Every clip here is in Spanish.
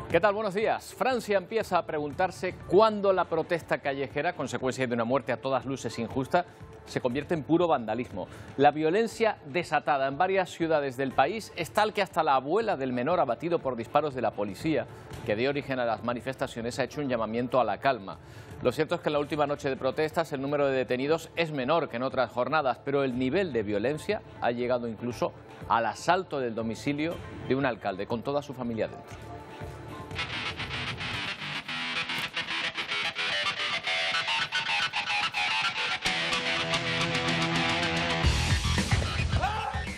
¿Qué tal? Buenos días. Francia empieza a preguntarse cuándo la protesta callejera, consecuencia de una muerte a todas luces injusta, se convierte en puro vandalismo. La violencia desatada en varias ciudades del país es tal que hasta la abuela del menor abatido por disparos de la policía, que dio origen a las manifestaciones, ha hecho un llamamiento a la calma. Lo cierto es que en la última noche de protestas el número de detenidos es menor que en otras jornadas, pero el nivel de violencia ha llegado incluso al asalto del domicilio de un alcalde con toda su familia dentro.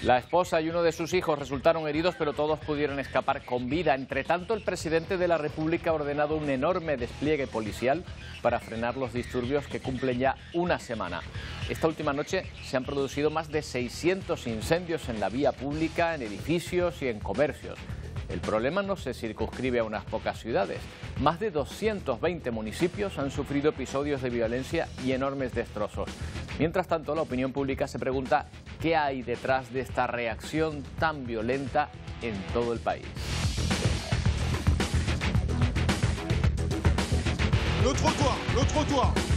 La esposa y uno de sus hijos resultaron heridos, pero todos pudieron escapar con vida. Entre tanto, el presidente de la República ha ordenado un enorme despliegue policial para frenar los disturbios que cumplen ya una semana. Esta última noche se han producido más de 600 incendios en la vía pública, en edificios y en comercios. El problema no se circunscribe a unas pocas ciudades. Más de 220 municipios han sufrido episodios de violencia y enormes destrozos. Mientras tanto, la opinión pública se pregunta qué hay detrás de esta reacción tan violenta en todo el país. Le trottoir, le trottoir.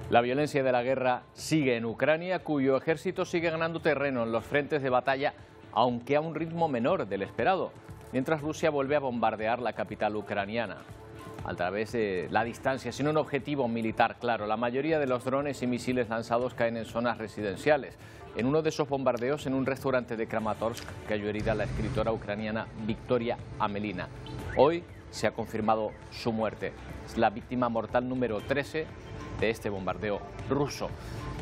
La violencia de la guerra sigue en Ucrania, cuyo ejército sigue ganando terreno en los frentes de batalla, aunque a un ritmo menor del esperado, mientras Rusia vuelve a bombardear la capital ucraniana a través de la distancia, sin un objetivo militar claro. La mayoría de los drones y misiles lanzados caen en zonas residenciales. En uno de esos bombardeos, en un restaurante de Kramatorsk, cayó herida la escritora ucraniana Victoria Amelina. Hoy se ha confirmado su muerte. Es la víctima mortal número 13 de este bombardeo ruso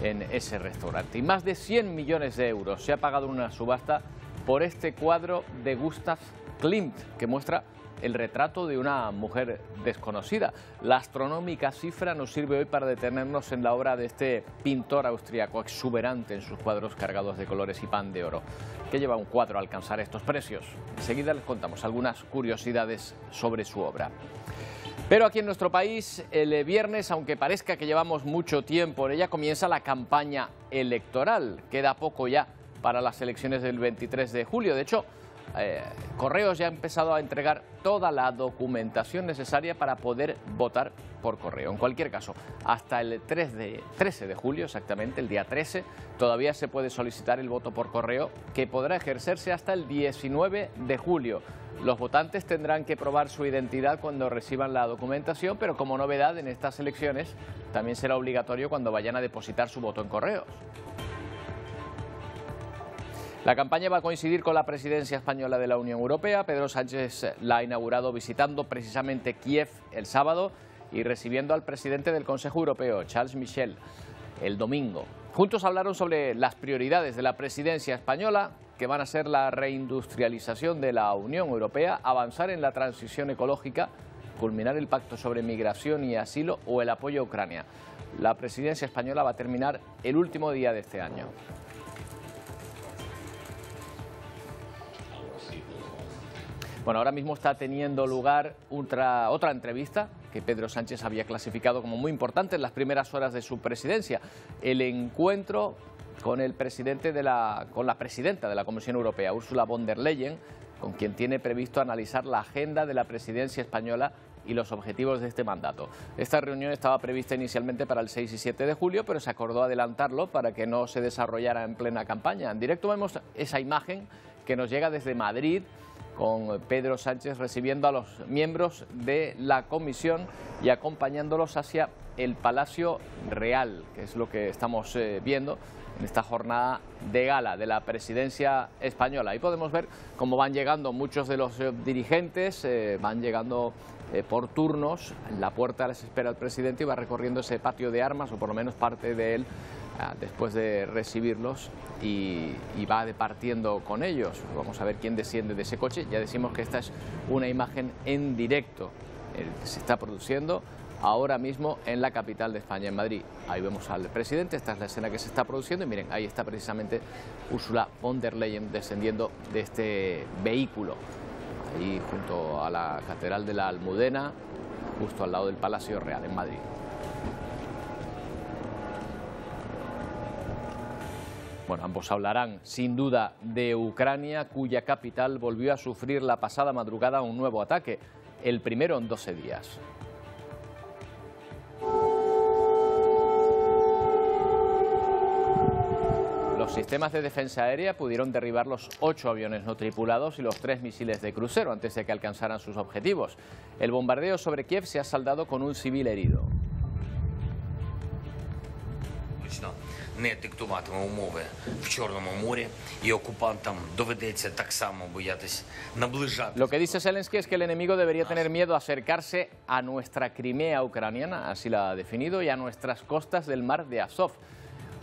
en ese restaurante. Y más de 100 millones de euros se ha pagado en una subasta por este cuadro de Gustav Klimt, que muestra el retrato de una mujer desconocida. La astronómica cifra nos sirve hoy para detenernos en la obra de este pintor austriaco, exuberante en sus cuadros cargados de colores y pan de oro. ¿Qué lleva un cuadro a alcanzar estos precios? Enseguida les contamos algunas curiosidades sobre su obra. Pero aquí en nuestro país, el viernes, aunque parezca que llevamos mucho tiempo en ella, comienza la campaña electoral. Queda poco ya para las elecciones del 23 de julio. De hecho, Correos ya ha empezado a entregar toda la documentación necesaria para poder votar por correo. En cualquier caso, hasta el 13 de julio, exactamente, el día 13, todavía se puede solicitar el voto por correo, que podrá ejercerse hasta el 19 de julio. Los votantes tendrán que probar su identidad cuando reciban la documentación, pero como novedad en estas elecciones también será obligatorio cuando vayan a depositar su voto en correos. La campaña va a coincidir con la presidencia española de la Unión Europea. Pedro Sánchez la ha inaugurado visitando precisamente Kiev el sábado y recibiendo al presidente del Consejo Europeo, Charles Michel, el domingo. Juntos hablaron sobre las prioridades de la presidencia española, que van a ser la reindustrialización de la Unión Europea, avanzar en la transición ecológica, culminar el pacto sobre migración y asilo o el apoyo a Ucrania. La presidencia española va a terminar el último día de este año. Bueno, ahora mismo está teniendo lugar otra entrevista que Pedro Sánchez había clasificado como muy importante en las primeras horas de su presidencia. El encuentro con la presidenta de la Comisión Europea, Ursula von der Leyen, con quien tiene previsto analizar la agenda de la presidencia española y los objetivos de este mandato. Esta reunión estaba prevista inicialmente para el 6 y 7 de julio, pero se acordó adelantarlo para que no se desarrollara en plena campaña. En directo vemos esa imagen que nos llega desde Madrid, con Pedro Sánchez recibiendo a los miembros de la comisión y acompañándolos hacia el Palacio Real, que es lo que estamos viendo en esta jornada de gala de la presidencia española. Ahí podemos ver cómo van llegando muchos de los dirigentes, van llegando por turnos. En la puerta les espera el presidente y va recorriendo ese patio de armas, o por lo menos parte de él, después de recibirlos, y va departiendo con ellos. Vamos a ver quién desciende de ese coche. Ya decimos que esta es una imagen en directo que se está produciendo ahora mismo en la capital de España, en Madrid. Ahí vemos al presidente, esta es la escena que se está produciendo y miren, ahí está precisamente Ursula von der Leyen descendiendo de este vehículo. ahí junto a la Catedral de la Almudena, justo al lado del Palacio Real en Madrid. Bueno, ambos hablarán sin duda de Ucrania, cuya capital volvió a sufrir la pasada madrugada un nuevo ataque, el primero en 12 días. Los sistemas de defensa aérea pudieron derribar los 8 aviones no tripulados y los 3 misiles de crucero antes de que alcanzaran sus objetivos. El bombardeo sobre Kiev se ha saldado con un civil herido. Не диктуватиме умови в Чорному морі, і окупантам доведеться так само боятись наближати. Lo que dice Zelensky es que el enemigo debería tener miedo a acercarse a nuestra Crimea ucraniana, así la ha definido, y a nuestras costas del mar de Azov.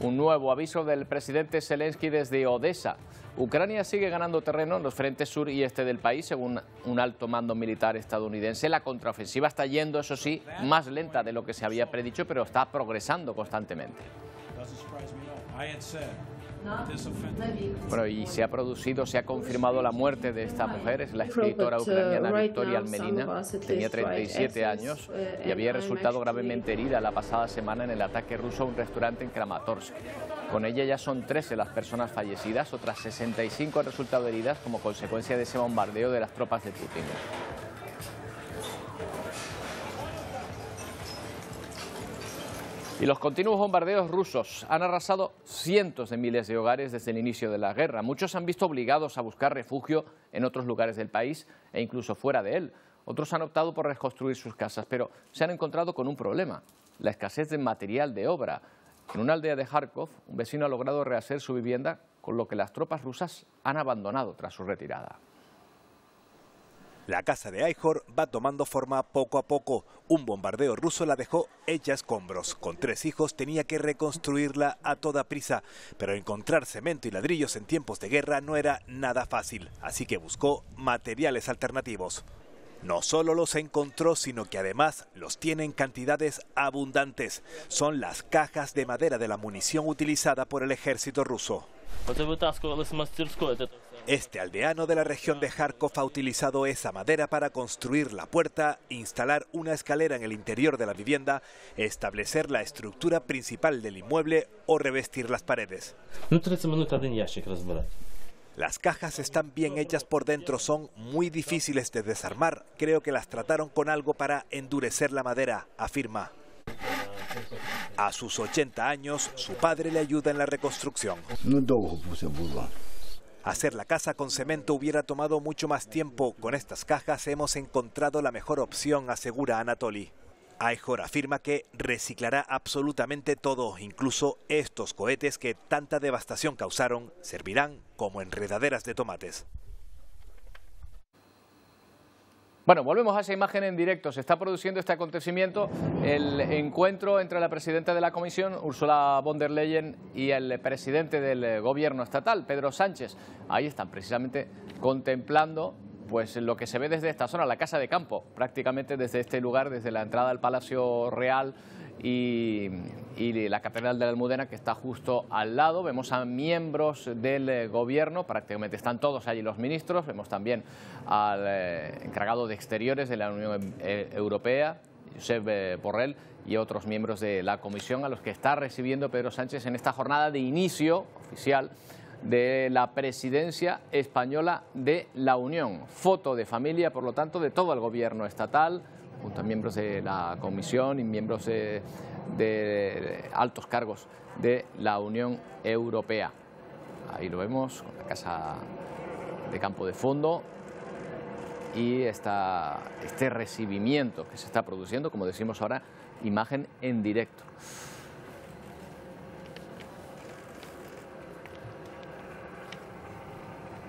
Un nuevo aviso del presidente Zelensky desde Odessa. Ucrania sigue ganando terreno en los frentes sur y este del país, según un alto mando militar estadounidense. La contraofensiva está yendo, eso sí, más lenta de lo que se había predicho, pero está progresando constantemente. Bueno, y se ha confirmado la muerte de esta mujer, es la escritora ucraniana Victoria Almelina, tenía 37 años y había resultado gravemente herida la pasada semana en el ataque ruso a un restaurante en Kramatorsk. Con ella ya son 13 las personas fallecidas, otras 65 han resultado heridas como consecuencia de ese bombardeo de las tropas de Putin. Y los continuos bombardeos rusos han arrasado cientos de miles de hogares desde el inicio de la guerra. Muchos se han visto obligados a buscar refugio en otros lugares del país e incluso fuera de él. Otros han optado por reconstruir sus casas, pero se han encontrado con un problema: la escasez de material de obra. En una aldea de Kharkov, un vecino ha logrado rehacer su vivienda con lo que las tropas rusas han abandonado tras su retirada. La casa de Aihor va tomando forma poco a poco. Un bombardeo ruso la dejó hecha escombros. Con 3 hijos tenía que reconstruirla a toda prisa. Pero encontrar cemento y ladrillos en tiempos de guerra no era nada fácil. Así que buscó materiales alternativos. No solo los encontró, sino que además los tiene en cantidades abundantes. Son las cajas de madera de la munición utilizada por el ejército ruso. Este aldeano de la región de Kharkov ha utilizado esa madera para construir la puerta, instalar una escalera en el interior de la vivienda, establecer la estructura principal del inmueble o revestir las paredes. Las cajas están bien hechas por dentro, son muy difíciles de desarmar. Creo que las trataron con algo para endurecer la madera, afirma. A sus 80 años, su padre le ayuda en la reconstrucción. Hacer la casa con cemento hubiera tomado mucho más tiempo. Con estas cajas hemos encontrado la mejor opción, asegura Anatoly. Aihor afirma que reciclará absolutamente todo, incluso estos cohetes que tanta devastación causaron, servirán como enredaderas de tomates. Bueno, volvemos a esa imagen en directo. Se está produciendo este acontecimiento, el encuentro entre la presidenta de la Comisión, Ursula von der Leyen, y el presidente del gobierno estatal, Pedro Sánchez. Ahí están precisamente contemplando pues lo que se ve desde esta zona, la Casa de Campo, prácticamente desde este lugar, desde la entrada al Palacio Real y la Catedral de la Almudena, que está justo al lado. Vemos a miembros del gobierno, prácticamente están todos allí los ministros. Vemos también al encargado de Exteriores de la Unión Europea, Josep Borrell, y otros miembros de la Comisión a los que está recibiendo Pedro Sánchez en esta jornada de inicio oficial de la presidencia española de la Unión. Foto de familia, por lo tanto, de todo el gobierno estatal, junto a miembros de la Comisión y miembros de altos cargos de la Unión Europea. Ahí lo vemos, con la Casa de Campo de fondo y este recibimiento que se está produciendo, como decimos ahora, imagen en directo.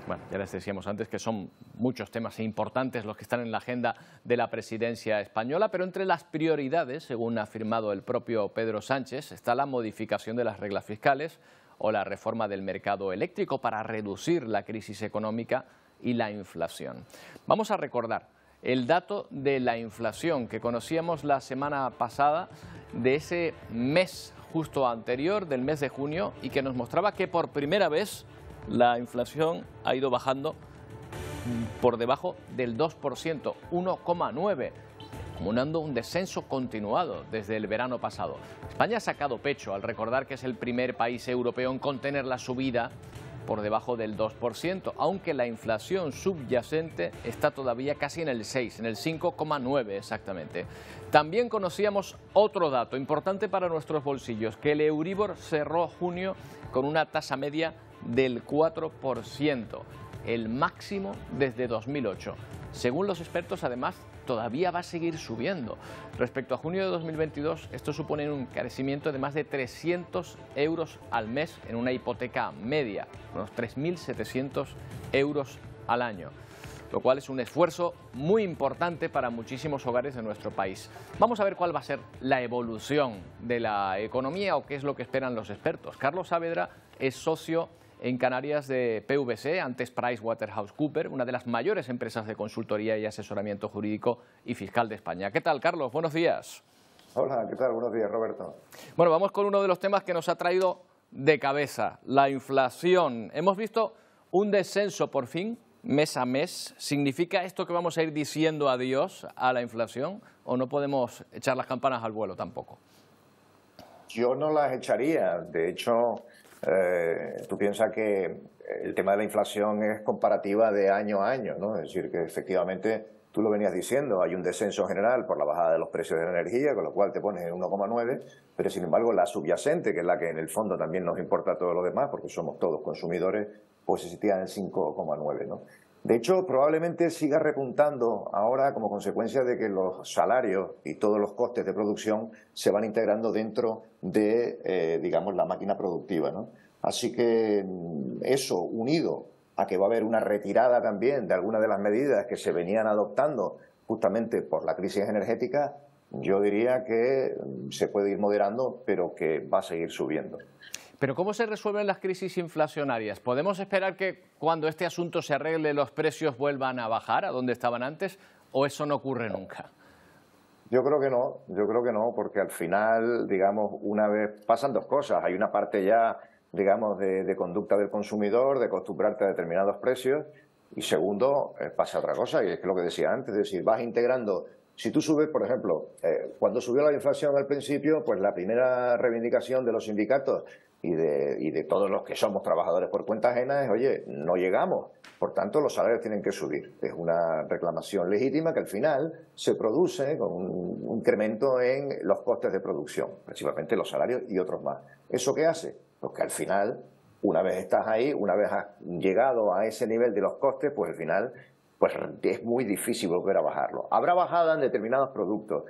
Bueno, ya les decíamos antes que son muchos temas importantes los que están en la agenda de la presidencia española, pero entre las prioridades, según ha afirmado el propio Pedro Sánchez, está la modificación de las reglas fiscales o la reforma del mercado eléctrico para reducir la crisis económica y la inflación. Vamos a recordar el dato de la inflación que conocíamos la semana pasada, de ese mes justo anterior, del mes de junio, y que nos mostraba que por primera vez la inflación ha ido bajando por debajo del 2%, 1,9%. Acumulando un descenso continuado desde el verano pasado. España ha sacado pecho al recordar que es el primer país europeo en contener la subida por debajo del 2%, aunque la inflación subyacente está todavía casi en el 6, en el 5,9 exactamente. También conocíamos otro dato importante para nuestros bolsillos, que el Euribor cerró junio con una tasa media del 4%, el máximo desde 2008. Según los expertos, además, todavía va a seguir subiendo. Respecto a junio de 2022, esto supone un encarecimiento de más de 300 euros al mes en una hipoteca media, unos 3.700 euros al año, lo cual es un esfuerzo muy importante para muchísimos hogares de nuestro país. Vamos a ver cuál va a ser la evolución de la economía o qué es lo que esperan los expertos. Carlos Saavedra es socio en Canarias de PwC, antes PricewaterhouseCoopers, una de las mayores empresas de consultoría y asesoramiento jurídico y fiscal de España. ¿Qué tal, Carlos? Buenos días. Hola, ¿qué tal? Buenos días, Roberto. Bueno, vamos con uno de los temas que nos ha traído de cabeza, la inflación. Hemos visto un descenso por fin, mes a mes. ¿Significa esto que vamos a ir diciendo adiós a la inflación o no podemos echar las campanas al vuelo tampoco? Yo no las echaría. De hecho, tú piensas que el tema de la inflación es comparativa de año a año, ¿no? Es decir, que efectivamente, tú lo venías diciendo, hay un descenso general por la bajada de los precios de la energía, con lo cual te pones en 1,9, pero sin embargo la subyacente, que es la que en el fondo también nos importa a todos los demás, porque somos todos consumidores, pues se sitúa en 5,9, ¿no? De hecho, probablemente siga repuntando ahora como consecuencia de que los salarios y todos los costes de producción se van integrando dentro de, digamos, la máquina productiva, ¿no? Así que eso, unido a que va a haber una retirada también de algunas de las medidas que se venían adoptando justamente por la crisis energética, yo diría que se puede ir moderando, pero que va a seguir subiendo. Pero ¿cómo se resuelven las crisis inflacionarias? ¿Podemos esperar que cuando este asunto se arregle los precios vuelvan a bajar a donde estaban antes o eso no ocurre nunca? Yo creo que no, porque al final, digamos, una vez pasan dos cosas. Hay una parte ya, digamos, de conducta del consumidor, de acostumbrarte a determinados precios, y segundo, pasa otra cosa, y es lo que decía antes, es decir, vas integrando. Si tú subes, por ejemplo, cuando subió la inflación al principio, pues la primera reivindicación de los sindicatos y de todos los que somos trabajadores por cuenta ajena es, oye, no llegamos, por tanto los salarios tienen que subir. Es una reclamación legítima que al final se produce con un incremento en los costes de producción, principalmente los salarios y otros más. ¿Eso qué hace? Pues que al final, una vez estás ahí, una vez has llegado a ese nivel de los costes, pues al final pues es muy difícil volver a bajarlo. Habrá bajada en determinados productos,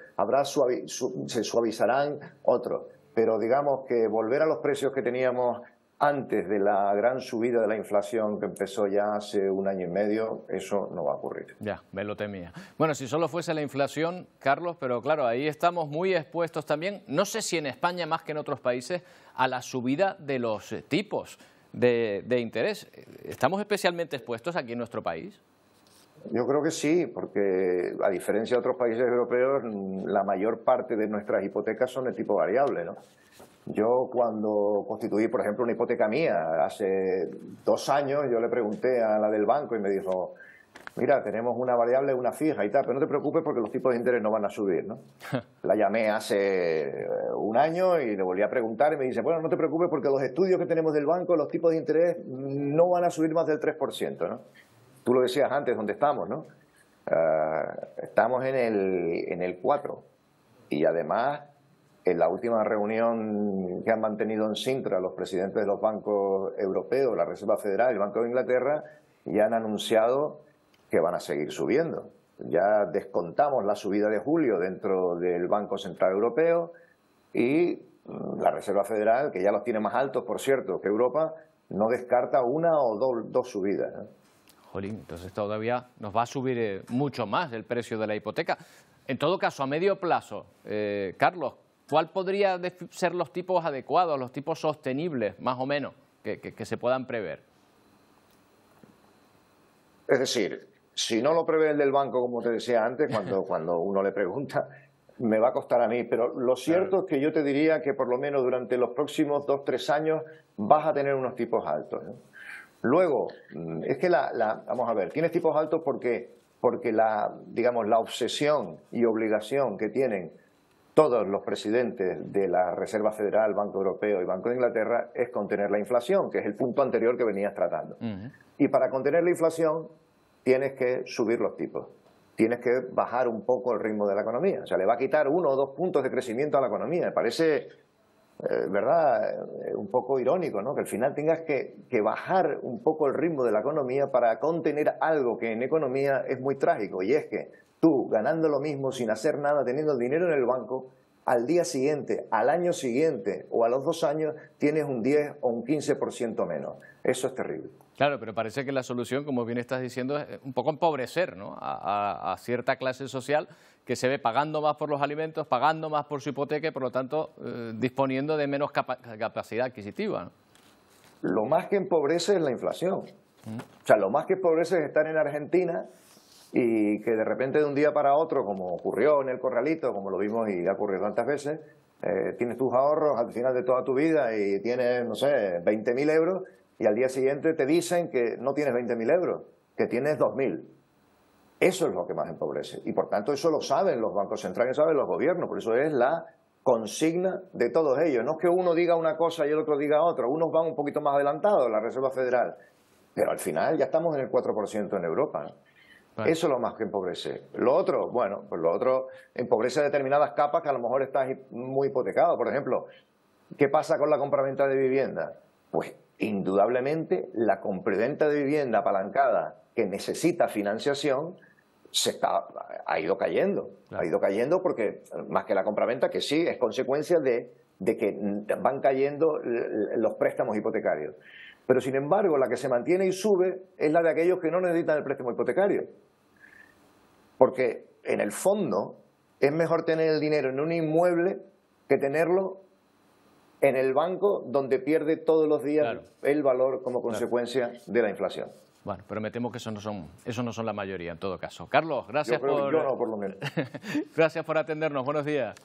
se suavizarán otros, pero digamos que volver a los precios que teníamos antes de la gran subida de la inflación que empezó ya hace un año y medio, eso no va a ocurrir. Ya, me lo temía. Bueno, si solo fuese la inflación, Carlos, pero claro, ahí estamos muy expuestos también, no sé si en España más que en otros países, a la subida de los tipos de interés. ¿Estamos especialmente expuestos aquí en nuestro país? Yo creo que sí, porque a diferencia de otros países europeos, la mayor parte de nuestras hipotecas son de tipo variable, ¿no? Yo cuando constituí, por ejemplo, una hipoteca mía, hace 2 años, yo le pregunté a la del banco y me dijo, mira, tenemos una variable, una fija y tal, pero no te preocupes porque los tipos de interés no van a subir, ¿no? La llamé hace 1 año y le volví a preguntar y me dice, bueno, no te preocupes porque los estudios que tenemos del banco, los tipos de interés no van a subir más del 3%, ¿no? Tú lo decías antes, ¿dónde estamos, no? Estamos en el 4%. Y además, en la última reunión que han mantenido en Sintra los presidentes de los bancos europeos, la Reserva Federal y el Banco de Inglaterra, ya han anunciado que van a seguir subiendo. Ya descontamos la subida de julio dentro del Banco Central Europeo y la Reserva Federal, que ya los tiene más altos, por cierto, que Europa, no descarta una o dos subidas, ¿no? Jolín, entonces todavía nos va a subir mucho más el precio de la hipoteca. En todo caso, a medio plazo, Carlos, ¿cuál podría ser los tipos adecuados, los tipos sostenibles, más o menos, que se puedan prever? Es decir, si no lo prevé el del banco, como te decía antes, cuando uno le pregunta, me va a costar a mí. Pero lo cierto es que yo te diría que por lo menos durante los próximos 2 o 3 años vas a tener unos tipos altos, ¿no? Luego, es que vamos a ver, tienes tipos altos porque digamos, la obsesión y obligación que tienen todos los presidentes de la Reserva Federal, Banco Europeo y Banco de Inglaterra es contener la inflación, que es el punto anterior que venías tratando. Y para contener la inflación tienes que subir los tipos, tienes que bajar un poco el ritmo de la economía. O sea, le va a quitar 1 o 2 puntos de crecimiento a la economía. Me parece, ¿verdad?, un poco irónico, ¿no?, que al final tengas que bajar un poco el ritmo de la economía para contener algo que en economía es muy trágico, y es que tú, ganando lo mismo sin hacer nada, teniendo el dinero en el banco, al día siguiente, al año siguiente o a los 2 años tienes un 10 o un 15% menos. Eso es terrible. Claro, pero parece que la solución, como bien estás diciendo, es un poco empobrecer, ¿no?, a cierta clase social que se ve pagando más por los alimentos, pagando más por su hipoteca y, por lo tanto, disponiendo de menos capacidad adquisitiva, ¿no? Lo más que empobrece es la inflación. O sea, lo más que empobrece es estar en Argentina y que de repente de un día para otro, como ocurrió en el Corralito, como lo vimos y ha ocurrido tantas veces, tienes tus ahorros al final de toda tu vida y tienes, no sé, 20.000 euros y al día siguiente te dicen que no tienes 20.000 euros, que tienes 2.000. Eso es lo que más empobrece. Y por tanto eso lo saben los bancos centrales, lo saben los gobiernos, por eso es la consigna de todos ellos. No es que uno diga una cosa y el otro diga otra, unos van un poquito más adelantados, la Reserva Federal, pero al final ya estamos en el 4% en Europa, ¿no? Vale. Eso es lo más que empobrece. Lo otro, bueno, pues lo otro empobrece determinadas capas que a lo mejor estás muy hipotecado. Por ejemplo, ¿qué pasa con la compraventa de vivienda? Pues indudablemente la compraventa de vivienda apalancada que necesita financiación ha ido cayendo. Claro. Ha ido cayendo porque, más que la compraventa, que sí es consecuencia de que van cayendo los préstamos hipotecarios. Pero sin embargo, la que se mantiene y sube es la de aquellos que no necesitan el préstamo hipotecario. Porque en el fondo es mejor tener el dinero en un inmueble que tenerlo en el banco, donde pierde todos los días, claro, el valor como consecuencia, claro, de la inflación. Bueno, pero me temo que eso no son la mayoría en todo caso. Carlos, gracias yo no, por lo menos. Gracias por atendernos. Buenos días.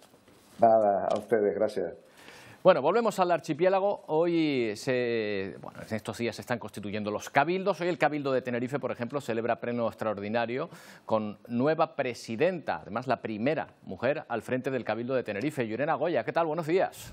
Nada, a ustedes, gracias. Bueno, volvemos al archipiélago. Hoy, en estos días se están constituyendo los cabildos. Hoy el Cabildo de Tenerife, por ejemplo, celebra pleno extraordinario con nueva presidenta, además la primera mujer al frente del Cabildo de Tenerife. Yurena Goya, ¿qué tal? Buenos días.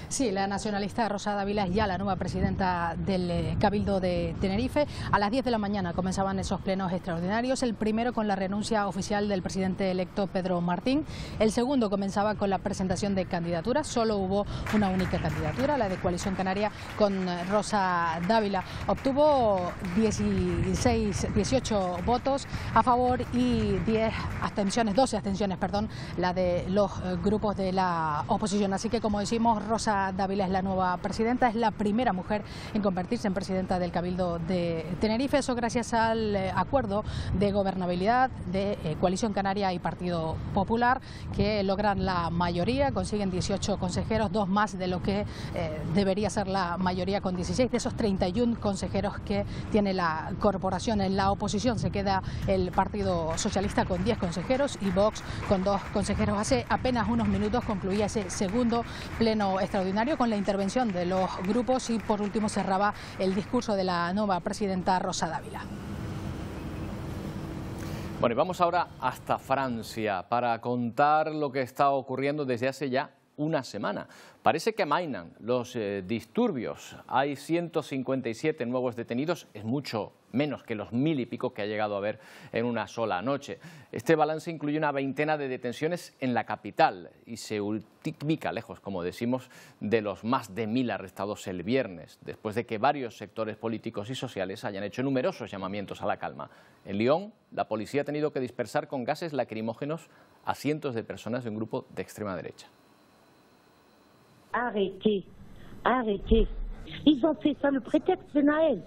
Sí, la nacionalista Rosa Dávila es ya la nueva presidenta del Cabildo de Tenerife. A las 10 de la mañana comenzaban esos plenos extraordinarios, el primero con la renuncia oficial del presidente electo Pedro Martín, el segundo comenzaba con la presentación de candidaturas, solo hubo una única candidatura, la de Coalición Canaria con Rosa Dávila. Obtuvo 18 votos a favor y 12 abstenciones, la de los grupos de la oposición. Así que, como decimos, Rosa Dávila es la nueva presidenta, es la primera mujer en convertirse en presidenta del Cabildo de Tenerife, eso gracias al acuerdo de gobernabilidad de Coalición Canaria y Partido Popular, que logran la mayoría, consiguen 18 consejeros, 2 más de lo que debería ser la mayoría con 16, de esos 31 consejeros que tiene la corporación. En la oposición se queda el Partido Socialista con 10 consejeros y Vox con 2 consejeros. Hace apenas unos minutos concluía ese segundo pleno extraordinario con la intervención de los grupos y por último cerraba el discurso de la nueva presidenta Rosa Dávila. Bueno, y vamos ahora hasta Francia para contar lo que está ocurriendo desde hace ya una semana. Parece que amainan los disturbios. Hay 157 nuevos detenidos, es mucho menos que los 1000 y pico que ha llegado a haber en una sola noche. Este balance incluye una veintena de detenciones en la capital y se ubica lejos, como decimos, de los más de 1000 arrestados el viernes, después de que varios sectores políticos y sociales hayan hecho numerosos llamamientos a la calma. En Lyon, la policía ha tenido que dispersar con gases lacrimógenos a cientos de personas de un grupo de extrema derecha. Arrêtez, arrêtez. Ils ont fait ça le prétexte de Noël.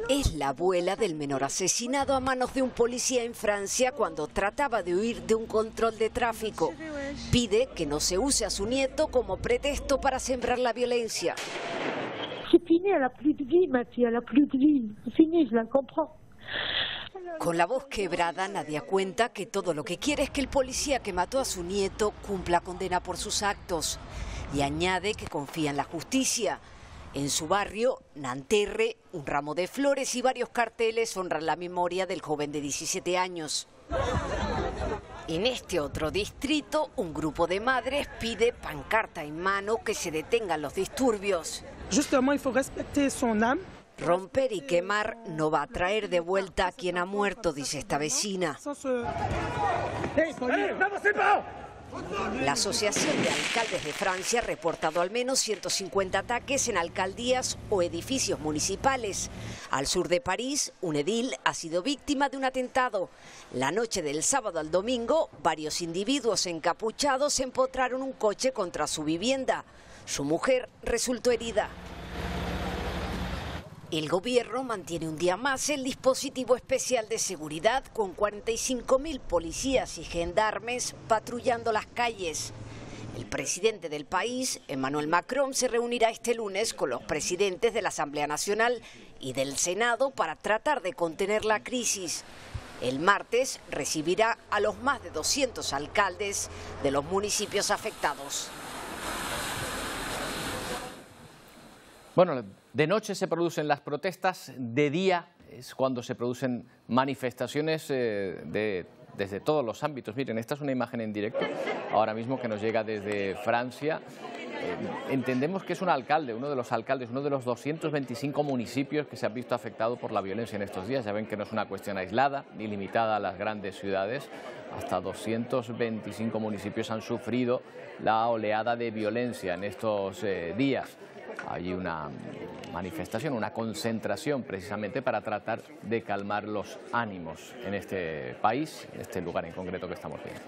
Es la abuela del menor asesinado a manos de un policía en Francia cuando trataba de huir de un control de tráfico. Pide que no se use a su nieto como pretexto para sembrar la violencia. C'est fini, elle a plus de vie, ma fille, elle a plus de vie. C'est fini, je la comprends. Con la voz quebrada, Nadia cuenta que todo lo que quiere es que el policía que mató a su nieto cumpla condena por sus actos. Y añade que confía en la justicia En su barrio, Nanterre, un ramo de flores y varios carteles honran la memoria del joven de 17 años. En este otro distrito, un grupo de madres pide, pancarta en mano, que se detengan los disturbios. Romper y quemar no va a traer de vuelta a quien ha muerto, dice esta vecina. La Asociación de Alcaldes de Francia ha reportado al menos 150 ataques en alcaldías o edificios municipales. Al sur de París, un edil ha sido víctima de un atentado. La noche del sábado al domingo, varios individuos encapuchados empotraron un coche contra su vivienda. Su mujer resultó herida. El gobierno mantiene un día más el dispositivo especial de seguridad con 45.000 policías y gendarmes patrullando las calles. El presidente del país, Emmanuel Macron, se reunirá este lunes con los presidentes de la Asamblea Nacional y del Senado para tratar de contener la crisis. El martes recibirá a los más de 200 alcaldes de los municipios afectados. Bueno, de noche se producen las protestas, de día es cuando se producen manifestaciones desde todos los ámbitos. Miren, esta es una imagen en directo, ahora mismo que nos llega desde Francia. Entendemos que es un alcalde, uno de los alcaldes, uno de los 225 municipios que se han visto afectados por la violencia en estos días. Ya ven que no es una cuestión aislada ni limitada a las grandes ciudades. Hasta 225 municipios han sufrido la oleada de violencia en estos días. Hay una manifestación, una concentración precisamente para tratar de calmar los ánimos en este país, en este lugar en concreto que estamos viendo.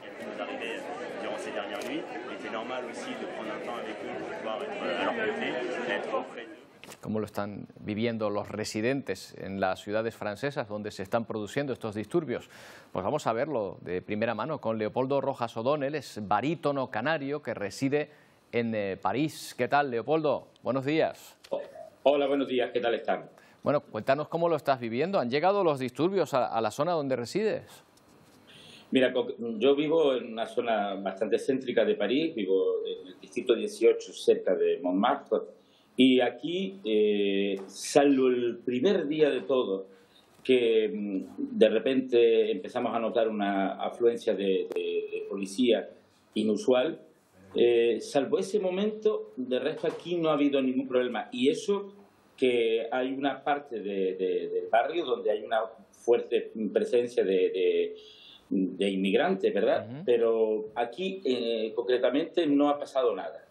¿Cómo lo están viviendo los residentes en las ciudades francesas donde se están produciendo estos disturbios? Pues vamos a verlo de primera mano con Leopoldo Rojas O'Donnell, es barítono canario que reside en París. ¿Qué tal, Leopoldo? Buenos días. Hola, buenos días. ¿Qué tal están? Bueno, cuéntanos cómo lo estás viviendo. ¿Han llegado los disturbios a la zona donde resides? Mira, yo vivo en una zona bastante céntrica de París, vivo en el distrito 18, cerca de Montmartre, y aquí, salvo el primer día de todo, que de repente empezamos a notar una afluencia de policía inusual, salvo ese momento, de resto aquí no ha habido ningún problema. Y eso que hay una parte del barrio donde hay una fuerte presencia de inmigrantes, ¿verdad? Pero aquí concretamente no ha pasado nada.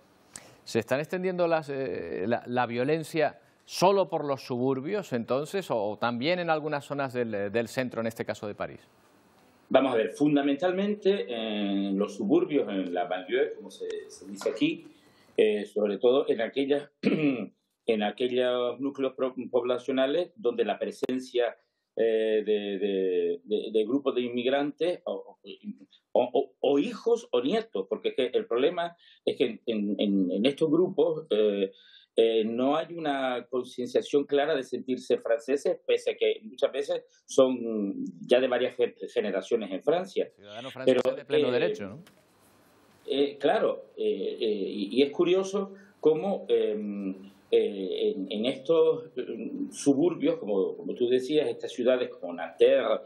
¿Se están extendiendo la violencia solo por los suburbios entonces o también en algunas zonas del centro, en este caso de París? Vamos a ver, fundamentalmente en los suburbios, en la banlieue, como se dice aquí, sobre todo en aquellos núcleos poblacionales donde la presencia de grupos de inmigrantes o hijos o nietos, porque es que el problema es que en estos grupos no hay una concienciación clara de sentirse franceses, pese a que muchas veces son ya de varias generaciones en Francia. Ciudadanos franceses de pleno derecho, ¿no? Claro, y es curioso cómo en estos suburbios, como tú decías, estas ciudades como Nanterre,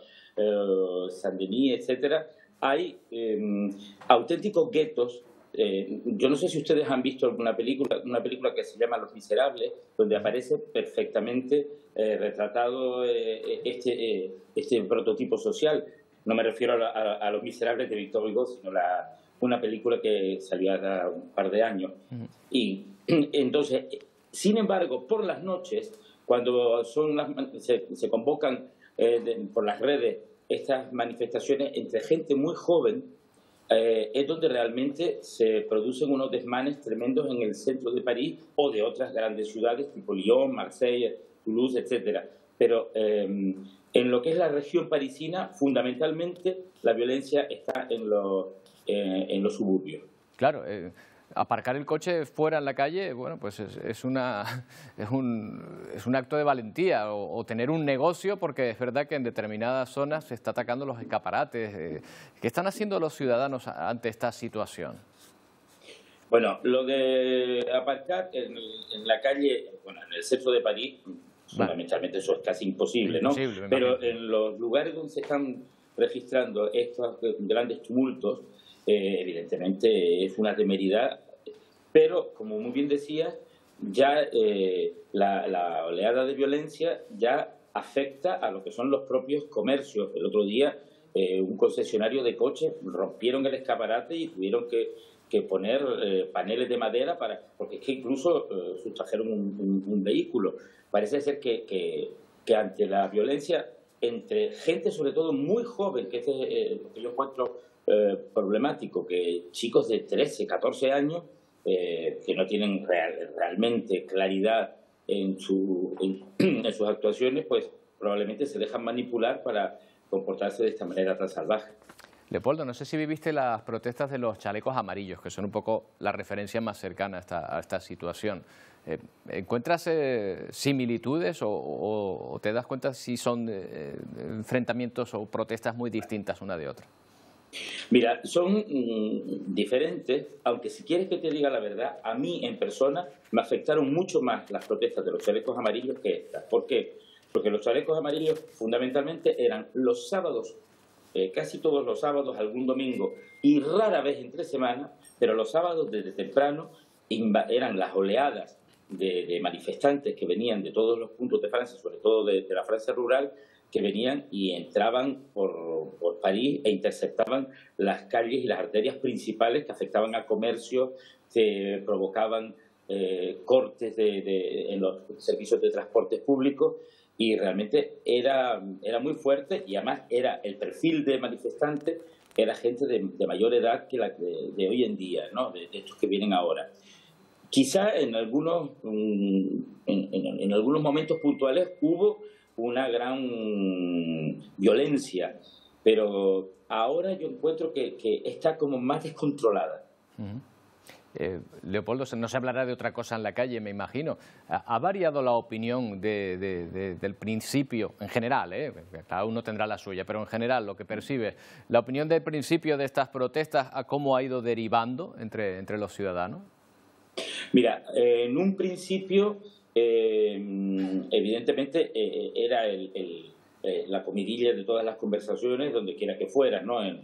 Saint-Denis, etcétera, hay auténticos guetos. Yo no sé si ustedes han visto una película que se llama Los Miserables, donde aparece perfectamente retratado este prototipo social. No me refiero a Los Miserables de Victor Hugo, sino una película que salió hace un par de años. Y entonces, sin embargo, por las noches, cuando se convocan por las redes estas manifestaciones entre gente muy joven, es donde realmente se producen unos desmanes tremendos en el centro de París o de otras grandes ciudades tipo Lyon, Marsella, Toulouse, etcétera. Pero en lo que es la región parisina, fundamentalmente la violencia está en los suburbios. Claro, aparcar el coche fuera en la calle, bueno, pues es un acto de valentía, o tener un negocio, porque es verdad que en determinadas zonas se está atacando los escaparates. ¿Qué están haciendo los ciudadanos ante esta situación? Bueno, lo de aparcar en la calle, bueno, en el centro de París, fundamentalmente eso es casi imposible, ¿no? Pero en los lugares donde se están registrando estos grandes tumultos, evidentemente es una temeridad, pero como muy bien decía, ya la oleada de violencia ya afecta a lo que son los propios comercios. El otro día un concesionario de coches rompieron el escaparate y tuvieron que poner paneles de madera porque es que incluso sustrajeron un vehículo. Parece ser que ante la violencia entre gente sobre todo muy joven, que este es lo que yo encuentro problemático, que chicos de 13, 14 años que no tienen realmente claridad en sus actuaciones, pues probablemente se dejan manipular para comportarse de esta manera tan salvaje. Leopoldo, no sé si viviste las protestas de los chalecos amarillos, que son un poco la referencia más cercana a esta situación. ¿Encuentras similitudes o te das cuenta si son enfrentamientos o protestas muy distintas una de otra? Mira, son diferentes, aunque si quieres que te diga la verdad, a mí en persona me afectaron mucho más las protestas de los chalecos amarillos que estas. ¿Por qué? Porque los chalecos amarillos fundamentalmente eran los sábados, casi todos los sábados, algún domingo y rara vez entre semana, pero los sábados desde temprano eran las oleadas de manifestantes que venían de todos los puntos de Francia, sobre todo de la Francia rural, que venían y entraban por París e interceptaban las calles y las arterias principales que afectaban a comercio, que provocaban cortes en los servicios de transporte públicos, y realmente era muy fuerte, y además era el perfil de manifestantes, era gente de mayor edad que la de hoy en día, ¿no? De estos que vienen ahora. Quizá en algunos momentos puntuales hubo una gran violencia, pero ahora yo encuentro que está como más descontrolada. Leopoldo, no se hablará de otra cosa en la calle, me imagino. ¿Ha variado la opinión del principio, en general, cada uno tendrá la suya, pero en general lo que percibe, la opinión del principio de estas protestas, a cómo ha ido derivando entre los ciudadanos? Mira, en un principio, evidentemente, era la comidilla de todas las conversaciones, donde quiera que fueran, ¿no? En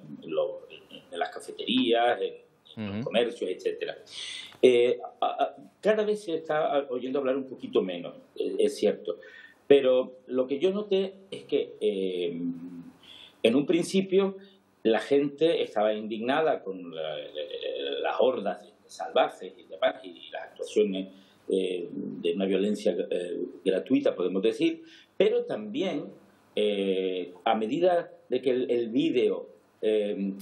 las cafeterías, en los comercios, etcétera. Cada vez se está oyendo hablar un poquito menos, es cierto. Pero lo que yo noté es que en un principio la gente estaba indignada con las hordas salvajes y demás, y las actuaciones de una violencia gratuita, podemos decir, pero también a medida de que el vídeo del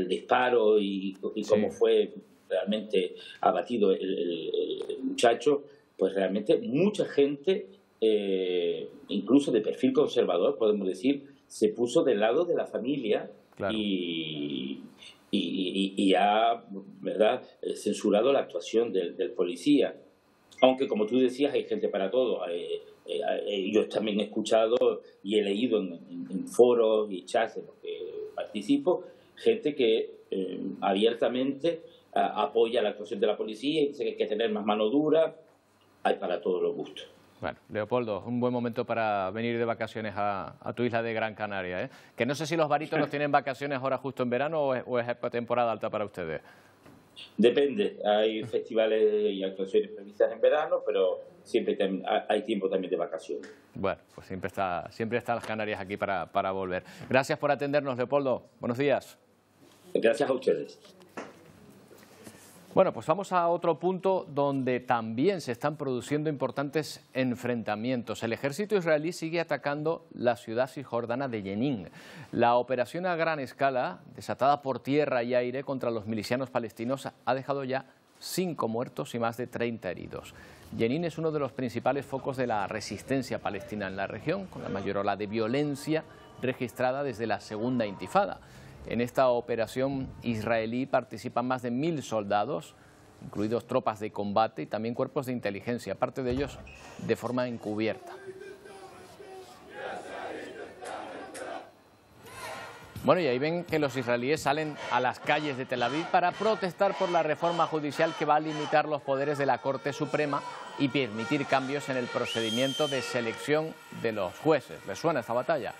disparo y cómo fue realmente abatido el muchacho, pues realmente mucha gente, incluso de perfil conservador, podemos decir, se puso del lado de la familia. Claro. Y ha, ¿verdad?, censurado la actuación del policía. Aunque, como tú decías, hay gente para todo. Yo también he escuchado y he leído en foros y chats en los que participo, gente que abiertamente apoya la actuación de la policía y dice que hay que tener más mano dura. Hay para todos los gustos. Bueno, Leopoldo, un buen momento para venir de vacaciones a tu isla de Gran Canaria, ¿eh? Que no sé si los barítonos tienen vacaciones ahora justo en verano o es temporada alta para ustedes. Depende, hay festivales y actuaciones previstas en verano, pero siempre hay tiempo también de vacaciones. Bueno, pues siempre están las Canarias aquí para volver. Gracias por atendernos, Leopoldo. Buenos días. Gracias a ustedes. Bueno, pues vamos a otro punto donde también se están produciendo importantes enfrentamientos. El ejército israelí sigue atacando la ciudad cisjordana de Jenin. La operación a gran escala, desatada por tierra y aire contra los milicianos palestinos, ha dejado ya 5 muertos y más de 30 heridos. Jenin es uno de los principales focos de la resistencia palestina en la región, con la mayor ola de violencia registrada desde la segunda intifada. En esta operación israelí participan más de 1000 soldados, incluidos tropas de combate y también cuerpos de inteligencia, parte de ellos de forma encubierta. Bueno, y ahí ven que los israelíes salen a las calles de Tel Aviv para protestar por la reforma judicial que va a limitar los poderes de la Corte Suprema y permitir cambios en el procedimiento de selección de los jueces. ¿Les suena esta batalla?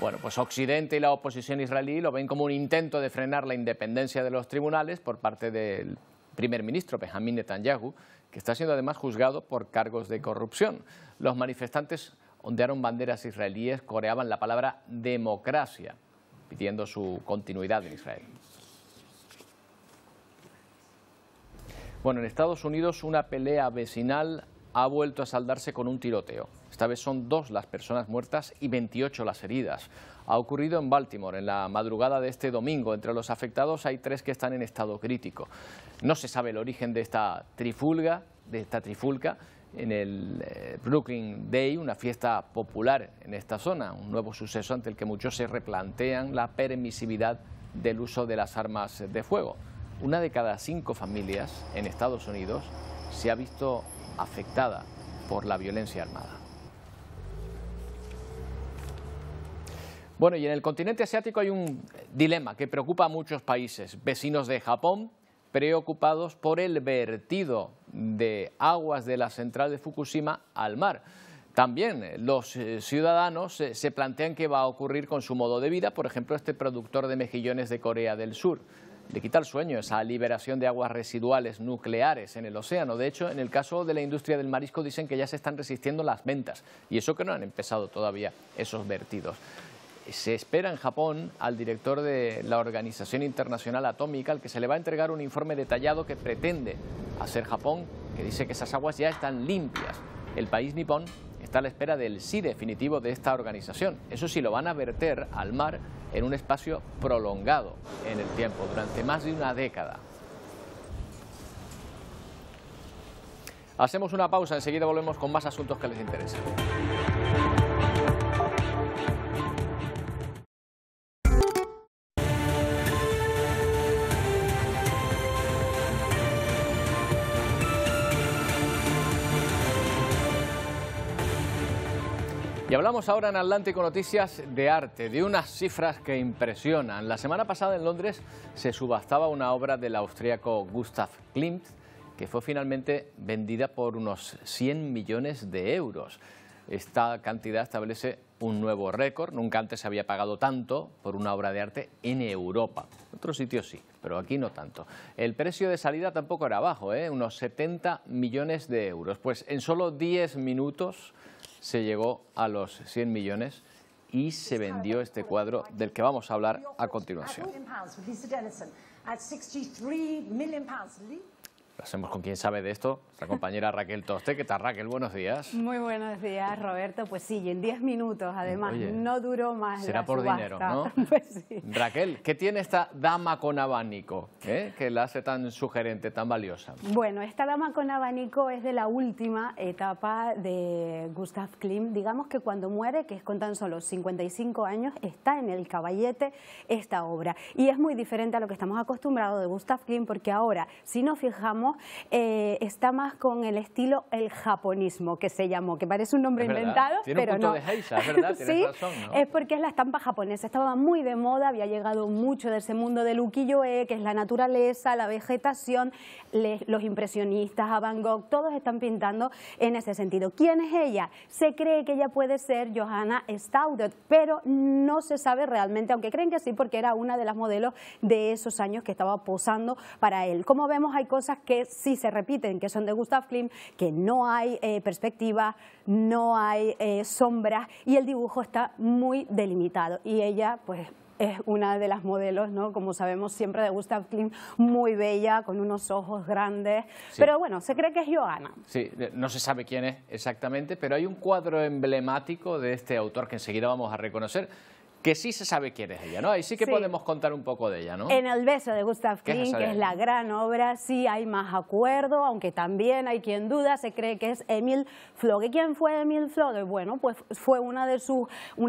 Bueno, pues Occidente y la oposición israelí lo ven como un intento de frenar la independencia de los tribunales por parte del primer ministro Benjamín Netanyahu, que está siendo además juzgado por cargos de corrupción. Los manifestantes ondearon banderas israelíes, coreaban la palabra democracia, pidiendo su continuidad en Israel. Bueno, en Estados Unidos una pelea vecinal ha vuelto a saldarse con un tiroteo. Esta vez son 2 las personas muertas y 28 las heridas. Ha ocurrido en Baltimore en la madrugada de este domingo. Entre los afectados hay 3 que están en estado crítico. No se sabe el origen de esta trifulca en el Brooklyn Day, una fiesta popular en esta zona, un nuevo suceso ante el que muchos se replantean la permisividad del uso de las armas de fuego. 1 de cada 5 familias en Estados Unidos se ha visto afectada por la violencia armada. Bueno, y en el continente asiático hay un dilema que preocupa a muchos países. Vecinos de Japón preocupados por el vertido de aguas de la central de Fukushima al mar. También los ciudadanos se plantean qué va a ocurrir con su modo de vida. Por ejemplo, este productor de mejillones de Corea del Sur. Le quita el sueño esa liberación de aguas residuales nucleares en el océano. De hecho, en el caso de la industria del marisco dicen que ya se están resistiendo las ventas. Y eso que no han empezado todavía esos vertidos. Se espera en Japón al director de la Organización Internacional Atómica, al que se le va a entregar un informe detallado que pretende hacer Japón, que dice que esas aguas ya están limpias. El país nipón está a la espera del sí definitivo de esta organización. Eso sí, lo van a verter al mar en un espacio prolongado en el tiempo, durante más de una década. Hacemos una pausa, enseguida volvemos con más asuntos que les interesan. Y hablamos ahora en Atlántico Noticias de arte, de unas cifras que impresionan. La semana pasada en Londres se subastaba una obra del austríaco Gustav Klimt, que fue finalmente vendida por unos 100 millones de euros. Esta cantidad establece un nuevo récord. Nunca antes se había pagado tanto por una obra de arte en Europa. En otros sitios sí, pero aquí no tanto. El precio de salida tampoco era bajo, unos 70 millones de euros. Pues en solo 10 minutos se llegó a los 100 millones y se vendió este cuadro del que vamos a hablar a continuación. Lo hacemos con quien sabe de esto, nuestra compañera Raquel Toste. ¿Qué tal, Raquel? Buenos días. Muy buenos días, Roberto. Pues sí, y en 10 minutos, además. Oye, no duró más será la por subasta. Dinero, ¿no? Pues sí. Raquel, ¿qué tiene esta dama con abanico que la hace tan sugerente, tan valiosa? Bueno, esta dama con abanico es de la última etapa de Gustav Klimt. Digamos que cuando muere, que es con tan solo 55 años, está en el caballete esta obra. Y es muy diferente a lo que estamos acostumbrados de Gustav Klimt, porque ahora, si nos fijamos, está más con el estilo el japonismo, que se llamó, que parece un nombre inventado, tiene pero un punto no. de geisha, es verdad, tienes sí, razón, ¿no? Es porque es la estampa japonesa, estaba muy de moda, había llegado mucho de ese mundo del ukiyo-e, que es la naturaleza, la vegetación, los impresionistas, a Van Gogh, todos están pintando en ese sentido. ¿Quién es ella? Se cree que ella puede ser Johanna Staudet, pero no se sabe realmente, aunque creen que sí, porque era una de las modelos de esos años que estaba posando para él. Como vemos, hay cosas que sí se repiten, que son de Gustav Klimt, que no hay perspectiva, no hay sombras y el dibujo está muy delimitado. Y ella, pues, es una de las modelos, ¿no? Como sabemos siempre de Gustav Klimt, muy bella, con unos ojos grandes. Sí. Pero bueno, se cree que es Johanna. Sí, no se sabe quién es exactamente, pero hay un cuadro emblemático de este autor que enseguida vamos a reconocer, que sí se sabe quién es ella, ¿no? Ahí sí que podemos contar un poco de ella, ¿no? En El beso de Gustav Klimt, que es la gran obra, sí hay más acuerdo, aunque también hay quien duda, se cree que es Emil Floge. ¿Quién fue Emil Floge? Bueno, pues fue una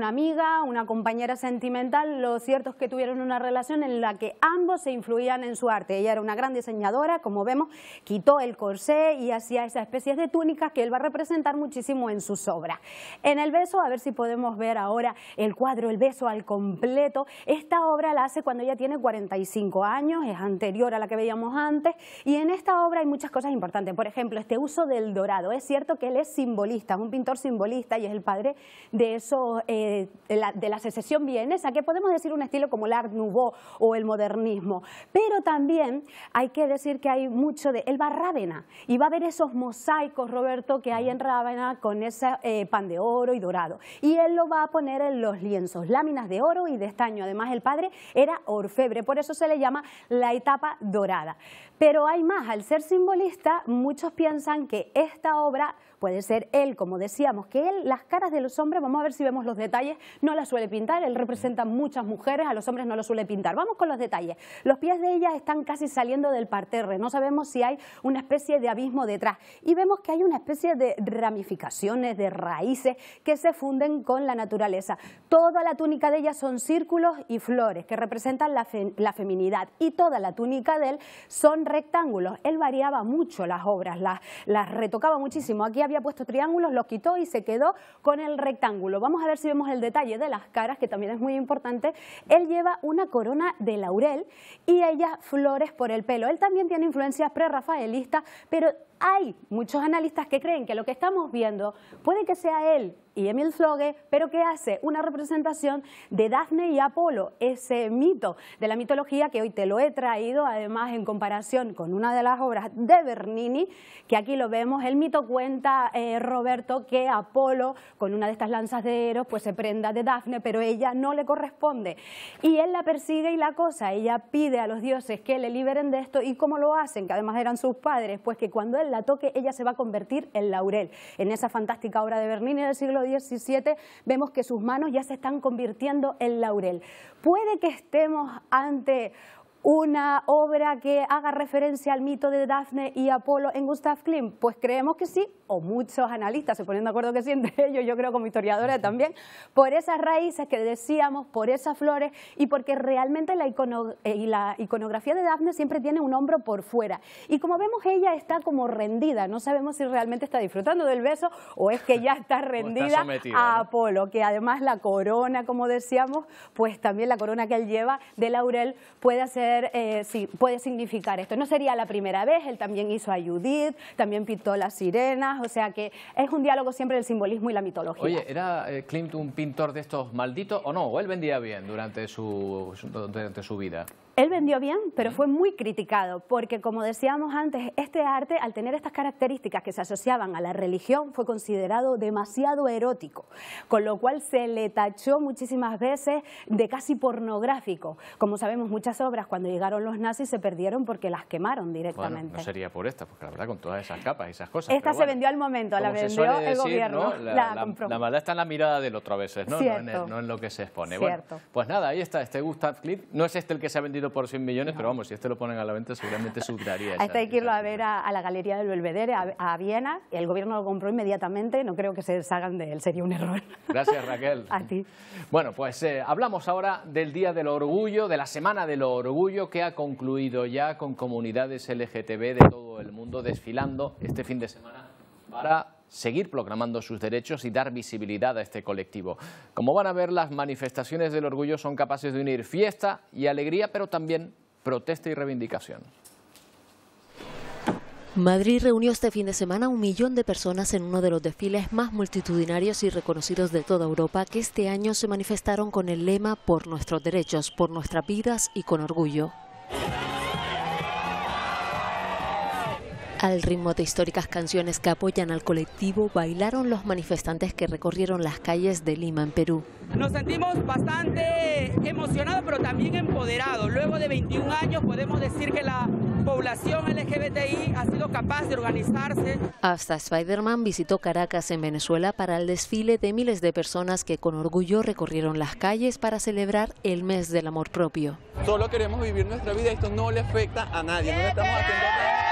amiga, una compañera sentimental. Lo cierto es que tuvieron una relación en la que ambos se influían en su arte. Ella era una gran diseñadora, como vemos, quitó el corsé y hacía esas especies de túnicas que él va a representar muchísimo en sus obras. En El beso, a ver si podemos ver ahora el cuadro El beso eso al completo. Esta obra la hace cuando ella tiene 45 años, es anterior a la que veíamos antes, y en esta obra hay muchas cosas importantes. Por ejemplo, este uso del dorado. Es cierto que él es simbolista, es un pintor simbolista y es el padre de eso, de la secesión vienesa, que podemos decir un estilo como el Art Nouveau o el modernismo. Pero también hay que decir que hay mucho de... Él va a Rávena y va a ver esos mosaicos, Roberto, que hay en Rávena con ese pan de oro y dorado. Y él lo va a poner en los lienzos, láminas de oro y de estaño. Además, el padre era orfebre, por eso se le llama la etapa dorada. Pero hay más, al ser simbolista, muchos piensan que esta obra puede ser él, como decíamos, que él, las caras de los hombres, vamos a ver si vemos los detalles, no las suele pintar, él representa muchas mujeres, a los hombres no los suele pintar. Vamos con los detalles. Los pies de ella están casi saliendo del parterre, no sabemos si hay una especie de abismo detrás. Y vemos que hay una especie de ramificaciones, de raíces que se funden con la naturaleza. Toda la túnica de ella son círculos y flores que representan la feminidad, y toda la túnica de él son rectángulos. Él variaba mucho las obras, las retocaba muchísimo. Aquí había puesto triángulos, los quitó y se quedó con el rectángulo. Vamos a ver si vemos el detalle de las caras, que también es muy importante. Él lleva una corona de laurel y ella flores por el pelo. Él también tiene influencias prerrafaelistas, pero hay muchos analistas que creen que lo que estamos viendo puede que sea él y Emil Floge, pero que hace una representación de Dafne y Apolo, ese mito de la mitología que hoy te lo he traído, además en comparación con una de las obras de Bernini, que aquí lo vemos. El mito cuenta, Roberto, que Apolo, con una de estas lanzas de Eros, pues se prenda de Dafne, pero ella no le corresponde. Y él la persigue y la acosa. Ella pide a los dioses que le liberen de esto. ¿Y cómo lo hacen? Que además eran sus padres. Pues que cuando él la toque, ella se va a convertir en laurel. En esa fantástica obra de Bernini del siglo XVII vemos que sus manos ya se están convirtiendo en laurel. Puede que estemos ante una obra que haga referencia al mito de Dafne y Apolo en Gustav Klimt. Pues creemos que sí, o muchos analistas se ponen de acuerdo que sí, entre ellos yo creo como historiadora también, por esas raíces que decíamos, por esas flores, y porque realmente la iconografía de Dafne siempre tiene un hombro por fuera. Y como vemos, ella está como rendida, no sabemos si realmente está disfrutando del beso o es que ya está rendida a Apolo, que además la corona, como decíamos, pues también la corona que él lleva de laurel puede hacer sí, puede significar esto. No sería la primera vez, él también hizo a Judith, también pintó las sirenas, o sea que es un diálogo siempre del simbolismo y la mitología. Oye, ¿era Klimt un pintor de estos malditos o no? ¿O él vendía bien durante su vida? Él vendió bien, pero fue muy criticado, porque como decíamos antes, este arte, al tener estas características que se asociaban a la religión, fue considerado demasiado erótico, con lo cual se le tachó muchísimas veces de casi pornográfico. Como sabemos, muchas obras cuando llegaron los nazis se perdieron porque las quemaron directamente. Bueno, no sería por esta, porque la verdad con todas esas capas y esas cosas. Esta se vendió al momento, la vendió el gobierno, ¿no? la compró. La maldad está en la mirada del otro a veces, ¿no? No en lo que se expone. Bueno, pues nada, ahí está, este Gustav Klimt. No es este el que se ha vendido por 100 millones, pero vamos, si este lo ponen a la venta seguramente superaría. Este hay que irlo a ver a la Galería del Belvedere, a Viena. El gobierno lo compró inmediatamente, no creo que se deshagan de él, sería un error. Gracias, Raquel. A ti. Bueno, pues hablamos ahora del Día del Orgullo, de la Semana del Orgullo, que ha concluido ya con comunidades LGTB de todo el mundo desfilando este fin de semana para seguir proclamando sus derechos y dar visibilidad a este colectivo. Como van a ver, las manifestaciones del orgullo son capaces de unir fiesta y alegría, pero también protesta y reivindicación. Madrid reunió este fin de semana a 1 millón de personas en uno de los desfiles más multitudinarios y reconocidos de toda Europa, que este año se manifestaron con el lema "Por nuestros derechos, por nuestras vidas y con orgullo". Al ritmo de históricas canciones que apoyan al colectivo, bailaron los manifestantes que recorrieron las calles de Lima, en Perú. Nos sentimos bastante emocionados, pero también empoderados. Luego de 21 años podemos decir que la población LGBTI ha sido capaz de organizarse. Hasta Spider-Man visitó Caracas, en Venezuela, para el desfile de miles de personas que con orgullo recorrieron las calles para celebrar el mes del amor propio. Solo queremos vivir nuestra vida, esto no le afecta a nadie, no le estamos haciendo nada.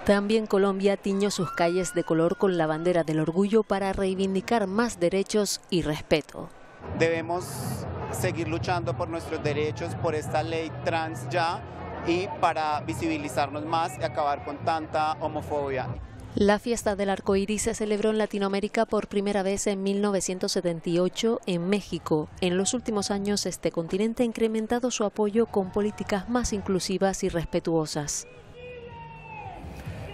También Colombia tiñó sus calles de color con la bandera del orgullo para reivindicar más derechos y respeto. Debemos seguir luchando por nuestros derechos, por esta ley trans ya, y para visibilizarnos más y acabar con tanta homofobia. La fiesta del arco iris se celebró en Latinoamérica por primera vez en 1978 en México. En los últimos años, este continente ha incrementado su apoyo con políticas más inclusivas y respetuosas.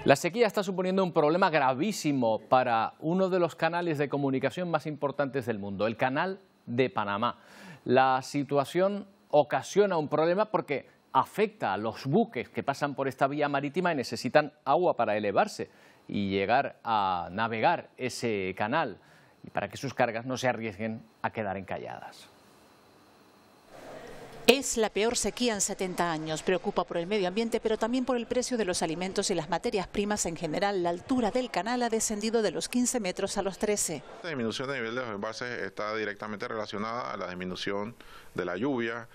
La sequía está suponiendo un problema gravísimo para uno de los canales de comunicación más importantes del mundo, el Canal de Panamá. La situación ocasiona un problema porque afecta a los buques que pasan por esta vía marítima y necesitan agua para elevarse y llegar a navegar ese canal, y para que sus cargas no se arriesguen a quedar encalladas. Es la peor sequía en 70 años. Preocupa por el medio ambiente, pero también por el precio de los alimentos y las materias primas en general. La altura del canal ha descendido de los 15 metros a los 13. La disminución del nivel de los embalses está directamente relacionada a la disminución de la lluvia.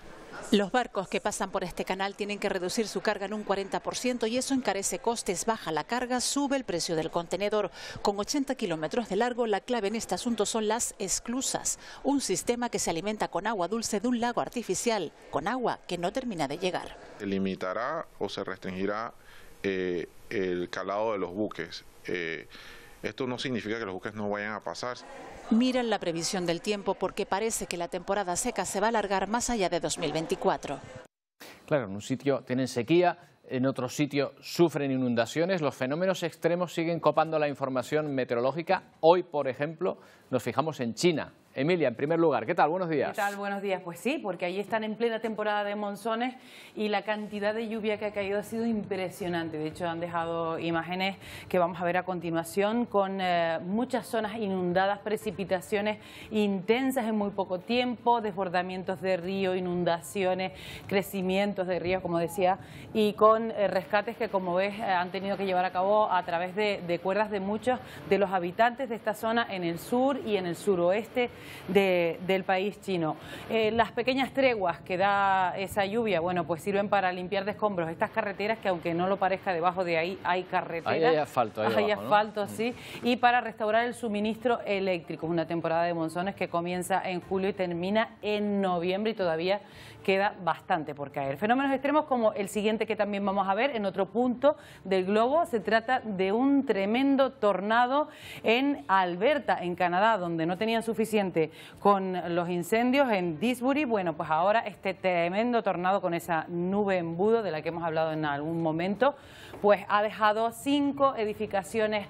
Los barcos que pasan por este canal tienen que reducir su carga en un 40% y eso encarece costes. Baja la carga, sube el precio del contenedor. Con 80 kilómetros de largo, la clave en este asunto son las esclusas, un sistema que se alimenta con agua dulce de un lago artificial, con agua que no termina de llegar. Se limitará o se restringirá el calado de los buques. Esto no significa que los buques no vayan a pasar. Miran la previsión del tiempo porque parece que la temporada seca se va a alargar más allá de 2024. Claro, en un sitio tienen sequía, en otro sitio sufren inundaciones. Los fenómenos extremos siguen copando la información meteorológica. Hoy, por ejemplo, nos fijamos en China. Emilia, en primer lugar, ¿qué tal? Buenos días. ¿Qué tal? Buenos días. Pues sí, porque allí están en plena temporada de monzones y la cantidad de lluvia que ha caído ha sido impresionante. De hecho, han dejado imágenes que vamos a ver a continuación con muchas zonas inundadas, precipitaciones intensas en muy poco tiempo, desbordamientos de río, inundaciones, crecimientos de ríos, como decía, y con rescates que, como ves, han tenido que llevar a cabo a través de cuerdas de muchos de los habitantes de esta zona en el sur y en el suroeste del país chino. Las pequeñas treguas que da esa lluvia, bueno, pues sirven para limpiar de escombros estas carreteras que, aunque no lo parezca, debajo de ahí hay carreteras. Ahí hay asfalto. Hay abajo, asfalto, ¿no? Sí. Y para restaurar el suministro eléctrico. Una temporada de monzones que comienza en julio y termina en noviembre y todavía queda bastante por caer. Fenómenos extremos como el siguiente que también vamos a ver en otro punto del globo. Se trata de un tremendo tornado en Alberta, en Canadá, donde no tenían suficiente con los incendios en Disbury. Bueno, pues ahora este tremendo tornado con esa nube embudo de la que hemos hablado en algún momento, pues ha dejado 5 edificaciones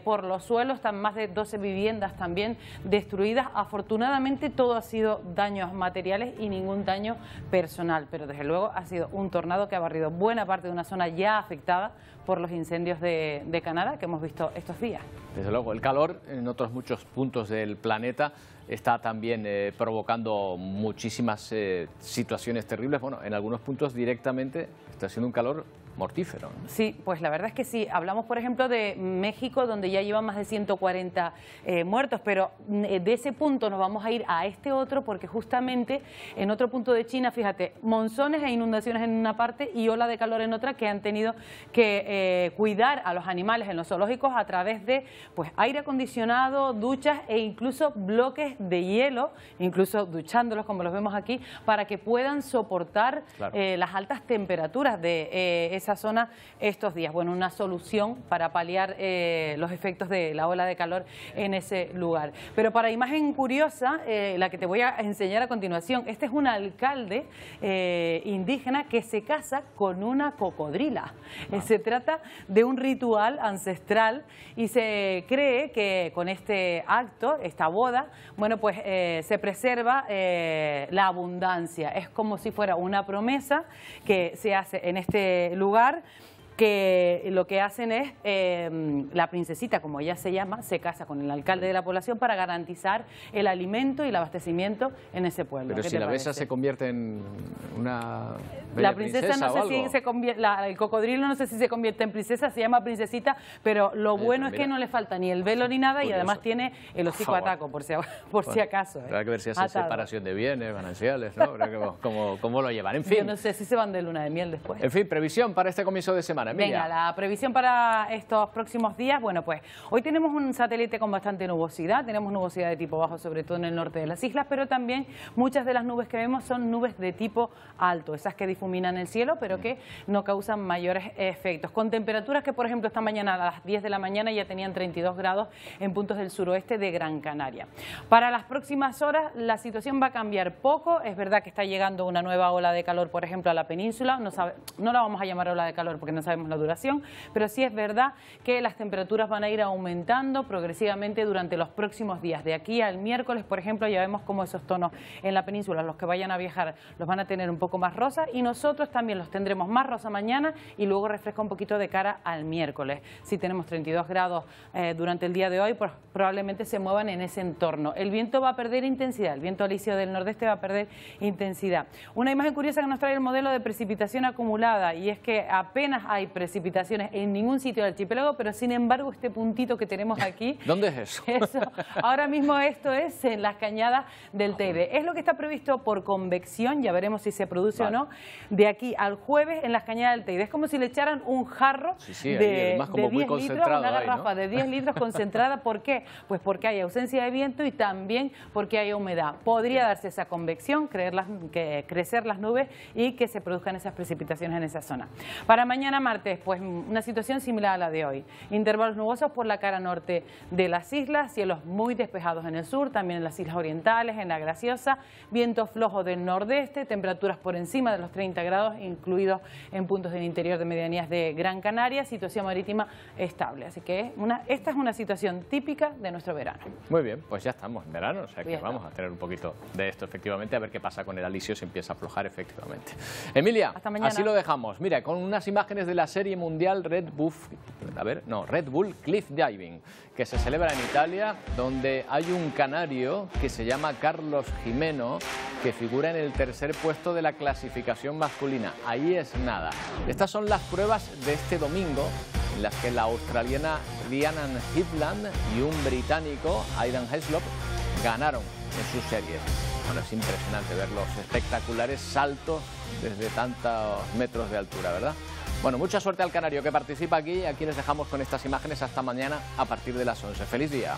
por los suelos, están más de 12 viviendas también destruidas. Afortunadamente todo ha sido daños materiales y ningún daño personal, pero desde luego ha sido un tornado que ha barrido buena parte de una zona ya afectada por los incendios de Canadá que hemos visto estos días. Desde luego, el calor en otros muchos puntos del planeta está también provocando muchísimas situaciones terribles. Bueno, en algunos puntos directamente está siendo un calor mortífero, ¿no? Sí, pues la verdad es que sí. Hablamos, por ejemplo, de México, donde ya llevan más de 140 muertos, pero de ese punto nos vamos a ir a este otro, porque justamente en otro punto de China, fíjate, monzones e inundaciones en una parte y ola de calor en otra, que han tenido que cuidar a los animales en los zoológicos a través de pues aire acondicionado, duchas e incluso bloques de hielo, incluso duchándolos como los vemos aquí, para que puedan soportar las altas temperaturas de esa zona estos días. Bueno, una solución para paliar los efectos de la ola de calor en ese lugar. Pero para imagen curiosa, la que te voy a enseñar a continuación, este es un alcalde indígena que se casa con una cocodrila. Se trata de un ritual ancestral y se cree que con este acto, esta boda, bueno, pues se preserva la abundancia. Es como si fuera una promesa que se hace en este lugar, que lo que hacen es, la princesita, como ella se llama, se casa con el alcalde de la población para garantizar el alimento y el abastecimiento en ese pueblo. Pero si la besa se convierte en una la princesa no sé si se convierte, el cocodrilo no sé si se convierte en princesa, se llama princesita, pero lo bueno es que no le falta ni el velo ni nada, y además tiene el hocico a taco, por si acaso. Habrá que ver si hace separación de bienes, gananciales, ¿no? Habrá que ver cómo lo llevan. En fin. Yo no sé si se van de luna de miel después. En fin, previsión para este comienzo de semana. semana, Emilia. Venga, la previsión para estos próximos días, bueno, pues hoy tenemos un satélite con bastante nubosidad, tenemos nubosidad de tipo bajo, sobre todo en el norte de las islas, pero también muchas de las nubes que vemos son nubes de tipo alto, esas que difuminan el cielo, pero que no causan mayores efectos. Con temperaturas que, por ejemplo, esta mañana a las 10 de la mañana ya tenían 32 grados en puntos del suroeste de Gran Canaria. Para las próximas horas la situación va a cambiar poco, es verdad que está llegando una nueva ola de calor, por ejemplo, a la península, no la vamos a llamar ola de calor porque no sabemos la duración, pero sí es verdad que las temperaturas van a ir aumentando progresivamente durante los próximos días. De aquí al miércoles, por ejemplo, ya vemos cómo esos tonos en la península, los que vayan a viajar, los van a tener un poco más rosa y nosotros también los tendremos más rosa mañana y luego refresca un poquito de cara al miércoles. Si tenemos 32 grados durante el día de hoy, pues probablemente se muevan en ese entorno. El viento va a perder intensidad, el viento alisio del nordeste va a perder intensidad. Una imagen curiosa que nos trae el modelo de precipitación acumulada y es que apenas hay precipitaciones en ningún sitio del archipiélago, pero sin embargo este puntito que tenemos aquí... ¿Dónde es eso? Ahora mismo esto es en las cañadas del Teide. Es lo que está previsto por convección, ya veremos si se produce o no, de aquí al jueves en las cañadas del Teide. Es como si le echaran un jarro de 10 litros, una garrafa de 10 litros concentrada. ¿Por qué? Pues porque hay ausencia de viento y también porque hay humedad. Podría darse esa convección, crecer las nubes y que se produzcan esas precipitaciones en esa zona. Para mañana martes, pues una situación similar a la de hoy. Intervalos nubosos por la cara norte de las islas, cielos muy despejados en el sur, también en las islas orientales, en la Graciosa, viento flojo del nordeste, temperaturas por encima de los 30 grados, incluidos en puntos del interior de medianías de Gran Canaria, situación marítima estable. Así que esta es una situación típica de nuestro verano. Muy bien, pues ya estamos en verano, o sea que vamos a tener un poquito de esto efectivamente, a ver qué pasa con el alisio, si empieza a aflojar efectivamente. Emilia, así lo dejamos. Mira, con unas imágenes de la serie mundial Red Bull Cliff Diving, que se celebra en Italia, donde hay un canario que se llama Carlos Gimeno, que figura en el tercer puesto de la clasificación masculina. Ahí es nada. Estas son las pruebas de este domingo, en las que la australiana Rhiannon Heatland y un británico, Aidan Heslop, ganaron en sus series. Bueno, es impresionante ver los espectaculares saltos desde tantos metros de altura, ¿verdad? Bueno, mucha suerte al canario que participa aquí. Aquí les dejamos con estas imágenes hasta mañana a partir de las 11. ¡Feliz día!